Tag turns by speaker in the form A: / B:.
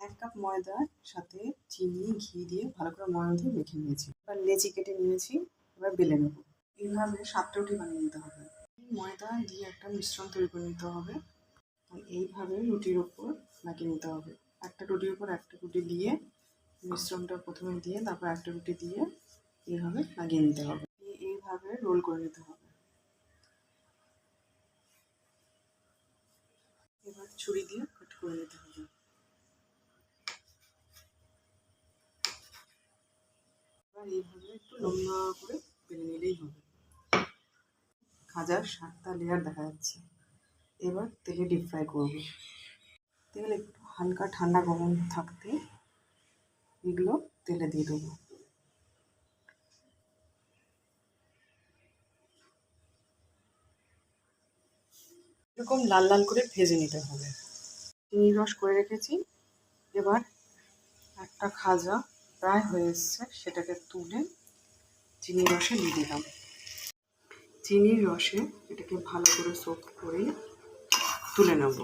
A: 1 cup ময়দার সাথে চিনি ঘি দিয়ে ভালো করে ময়দা দিয়ে মেখে নিয়েছি। এবার লেচি কেটে নিয়েছি, এবার বেলে নেব। এইভাবে 7টা রুটি বানিয়ে নিতে হবে। ময়দা দিয়ে একটা মিশ্রণ তৈরি করে নিতে হবে। এইভাবে রুটির ওপর লাগিয়ে নিতে হবে। একটা রুটির উপর একটা রুটি দিয়ে মিশ্রণটা প্রথমে দিয়ে তারপর একটা রুটি দিয়ে এইভাবে লাগিয়ে নিতে হবে। এইভাবে রোল করে নিতে হবে। এবার ছুরি দিয়ে কাট করে নিতে হবে। এবার এইভাবে একটু লম্বা করে বেলে নিলেই হবে। খাজার 7টা লেয়ার দেখা যাচ্ছে। এবার তেলে ডিপ ফ্রাই করব। তেল একটু হালকা ঠান্ডা গরম থাকতে এগুলো তেলে দিয়ে দেবো। এরকম লাল লাল করে ভেজে নিতে হবে। চিনির রস করে রেখেছি। এবার একটা খাজা প্রায় হয়ে এসছে, সেটাকে তুলে চিনির রসে দিয়ে দিলাম। চিনির রসে এটাকে ভালো করে সোক করে তুলে নেব।